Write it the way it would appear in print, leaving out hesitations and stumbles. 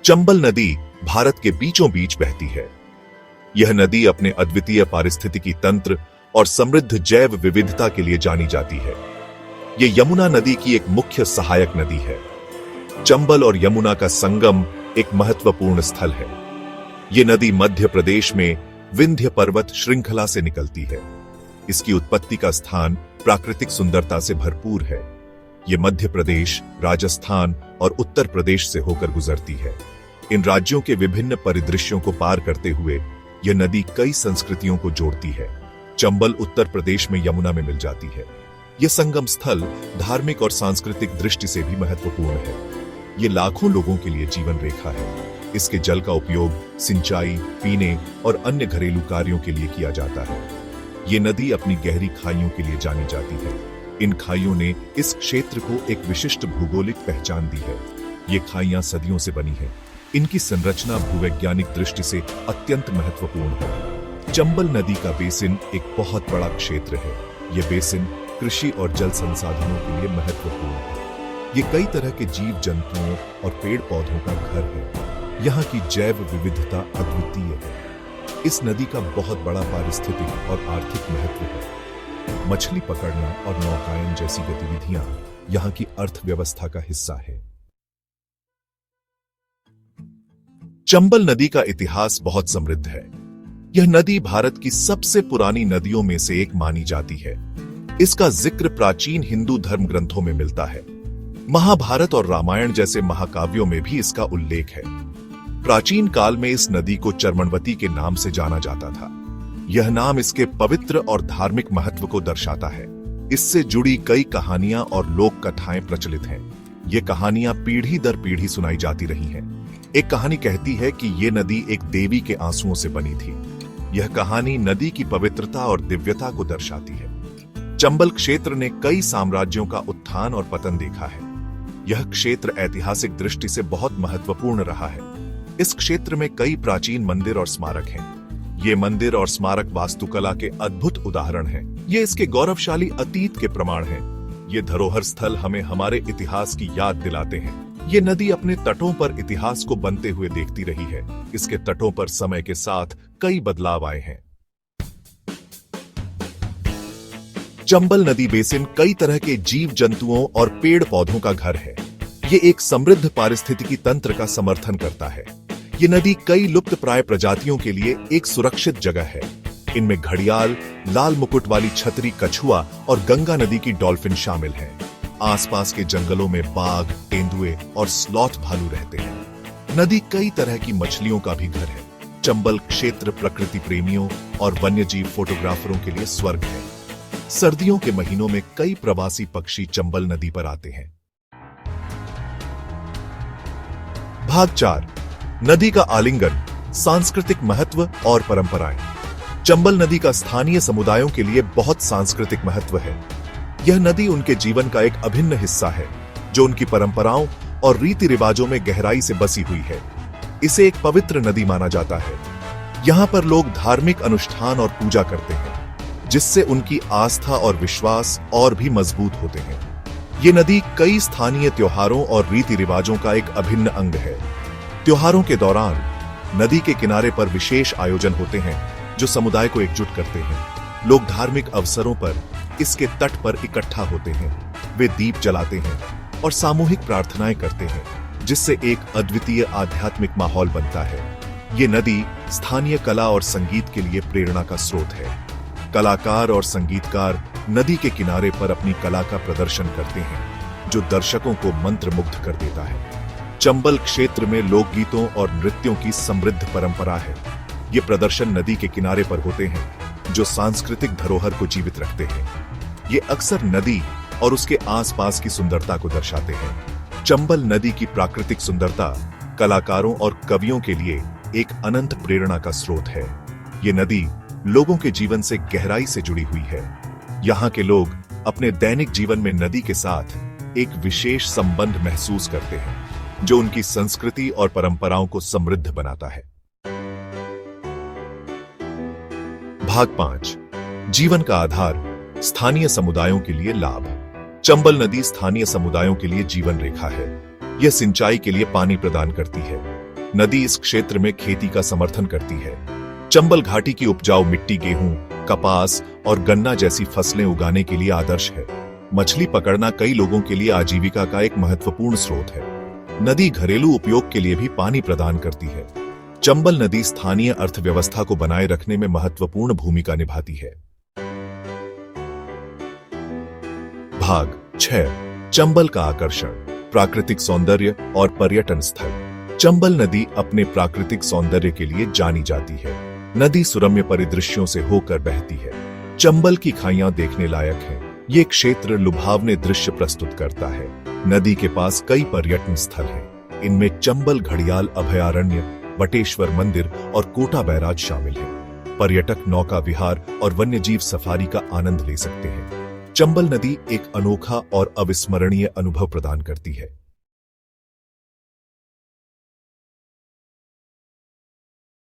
चंबल नदी भारत के बीचों बीच बहती है। यह नदी अपने अद्वितीय पारिस्थितिकी तंत्र और समृद्ध जैव विविधता के लिए जानी जाती है। यह यमुना नदी की एक मुख्य सहायक नदी है। चंबल और यमुना का संगम एक महत्वपूर्ण स्थल है। यह नदी मध्य प्रदेश में विंध्य पर्वत श्रृंखला से निकलती है। इसकी उत्पत्ति का स्थान प्राकृतिक सुंदरता से भरपूर है। यह मध्य प्रदेश, राजस्थान और उत्तर प्रदेश से होकर गुजरती है। इन राज्यों के विभिन्न परिदृश्यों को पार करते हुए यह नदी कई संस्कृतियों को जोड़ती है। चंबल उत्तर प्रदेश में यमुना में मिल जाती है। यह संगम स्थल धार्मिक और सांस्कृतिक दृष्टि से भी महत्वपूर्ण है। यह लाखों लोगों के लिए जीवन रेखा है। इसके जल का उपयोग सिंचाई, पीने और अन्य घरेलू कार्यों के लिए किया जाता है। यह नदी अपनी गहरी खाइयों के लिए जानी जाती है। इन खाइयों ने इस क्षेत्र को एक विशिष्ट भूगोलिक पहचान दी है। ये खाइयां सदियों से बनी हैं। इनकी संरचना भूवैज्ञानिक दृष्टि से अत्यंत महत्वपूर्ण है। चंबल नदी का बेसिन एक बहुत बड़ा क्षेत्र है। यह बेसिन कृषि और जल संसाधनों के लिए महत्वपूर्ण है। ये कई तरह के जीव जंतुओं और पेड़ पौधों का घर है। यहाँ की जैव विविधता अद्वितीय है। इस नदी का बहुत बड़ा पारिस्थितिक और आर्थिक महत्व है। मछली पकड़ना और नौकायन जैसी गतिविधियां यहाँ की अर्थव्यवस्था का हिस्सा है। चंबल नदी का इतिहास बहुत समृद्ध है। यह नदी भारत की सबसे पुरानी नदियों में से एक मानी जाती है। इसका जिक्र प्राचीन हिंदू धर्म ग्रंथों में मिलता है। महाभारत और रामायण जैसे महाकाव्यों में भी इसका उल्लेख है। प्राचीन काल में इस नदी को चर्मणवती के नाम से जाना जाता था। यह नाम इसके पवित्र और धार्मिक महत्व को दर्शाता है। इससे जुड़ी कई कहानियां और लोक कथाएं प्रचलित हैं। ये कहानियां पीढ़ी दर पीढ़ी सुनाई जाती रही हैं। एक कहानी कहती है कि ये नदी एक देवी के आंसुओं से बनी थी। यह कहानी नदी की पवित्रता और दिव्यता को दर्शाती है। चंबल क्षेत्र ने कई साम्राज्यों का उत्थान और पतन देखा है। यह क्षेत्र ऐतिहासिक दृष्टि से बहुत महत्वपूर्ण रहा है। इस क्षेत्र में कई प्राचीन मंदिर और स्मारक हैं। ये मंदिर और स्मारक वास्तुकला के अद्भुत उदाहरण हैं। ये इसके गौरवशाली अतीत के प्रमाण हैं। ये धरोहर स्थल हमें हमारे इतिहास की याद दिलाते हैं। ये नदी अपने तटों पर इतिहास को बनते हुए देखती रही है। इसके तटों पर समय के साथ कई बदलाव आए हैं। चंबल नदी बेसिन कई तरह के जीव जंतुओं और पेड़ पौधों का घर है। ये एक समृद्ध पारिस्थितिकी तंत्र का समर्थन करता है। ये नदी कई लुप्त प्राय प्रजातियों के लिए एक सुरक्षित जगह है। इनमें घड़ियाल, लाल मुकुट वाली छतरी कछुआ और गंगा नदी की डॉल्फिन शामिल हैं। आसपास के जंगलों में बाघ, तेंदुए और स्लॉथ भालू रहते हैं। नदी कई तरह की मछलियों का भी घर है। चंबल क्षेत्र प्रकृति प्रेमियों और वन्यजीव फोटोग्राफरों के लिए स्वर्ग है। सर्दियों के महीनों में कई प्रवासी पक्षी चंबल नदी पर आते हैं। भाग 4, नदी का आलिंगन, सांस्कृतिक महत्व और परंपराएं। चंबल नदी का स्थानीय समुदायों के लिए बहुत सांस्कृतिक महत्व है। यह नदी उनके जीवन का एक अभिन्न हिस्सा है, जो उनकी परंपराओं और रीति रिवाजों में गहराई से बसी हुई है। इसे एक पवित्र नदी माना जाता है। यहाँ पर लोग धार्मिक अनुष्ठान और पूजा करते हैं, जिससे उनकी आस्था और विश्वास और भी मजबूत होते हैं। ये नदी कई स्थानीय त्योहारों और रीति रिवाजों का एक अभिन्न अंग है। त्योहारों के दौरान नदी के किनारे पर विशेष आयोजन होते हैं, जो समुदाय को एकजुट करते हैं। लोग धार्मिक अवसरों पर इसके तट पर इकट्ठा होते हैं। वे दीप जलाते हैं और सामूहिक प्रार्थनाएं करते हैं, जिससे एक अद्वितीय आध्यात्मिक माहौल बनता है। ये नदी स्थानीय कला और संगीत के लिए प्रेरणा का स्रोत है। कलाकार और संगीतकार नदी के किनारे पर अपनी कला का प्रदर्शन करते हैं, जो दर्शकों को मंत्रमुग्ध कर देता है। चंबल क्षेत्र में लोकगीतों और नृत्यों की समृद्ध परंपरा है। ये प्रदर्शन नदी के किनारे पर होते हैं, जो सांस्कृतिक धरोहर को जीवित रखते हैं। ये अक्सर नदी और उसके आसपास की सुंदरता को दर्शाते हैं। चंबल नदी की प्राकृतिक सुंदरता कलाकारों और कवियों के लिए एक अनंत प्रेरणा का स्रोत है। ये नदी लोगों के जीवन से गहराई से जुड़ी हुई है। यहाँ के लोग अपने दैनिक जीवन में नदी के साथ एक विशेष संबंध महसूस करते हैं, जो उनकी संस्कृति और परंपराओं को समृद्ध बनाता है। भाग 5, जीवन का आधार, स्थानीय समुदायों के लिए लाभ। चंबल नदी स्थानीय समुदायों के लिए जीवन रेखा है। यह सिंचाई के लिए पानी प्रदान करती है। नदी इस क्षेत्र में खेती का समर्थन करती है। चंबल घाटी की उपजाऊ मिट्टी गेहूं, कपास और गन्ना जैसी फसलें उगाने के लिए आदर्श है। मछली पकड़ना कई लोगों के लिए आजीविका का एक महत्वपूर्ण स्रोत है। नदी घरेलू उपयोग के लिए भी पानी प्रदान करती है। चंबल नदी स्थानीय अर्थव्यवस्था को बनाए रखने में महत्वपूर्ण भूमिका निभाती है। भाग 6 चंबल का आकर्षण, प्राकृतिक सौंदर्य और पर्यटन स्थल। चंबल नदी अपने प्राकृतिक सौंदर्य के लिए जानी जाती है। नदी सुरम्य परिदृश्यों से होकर बहती है। चंबल की खाइयां देखने लायक हैं। ये क्षेत्र लुभावने दृश्य प्रस्तुत करता है। नदी के पास कई पर्यटन स्थल हैं। इनमें चंबल घड़ियाल अभयारण्य, बटेश्वर मंदिर और कोटा बैराज शामिल हैं। पर्यटक नौका विहार और वन्यजीव सफारी का आनंद ले सकते हैं। चंबल नदी एक अनोखा और अविस्मरणीय अनुभव प्रदान करती है।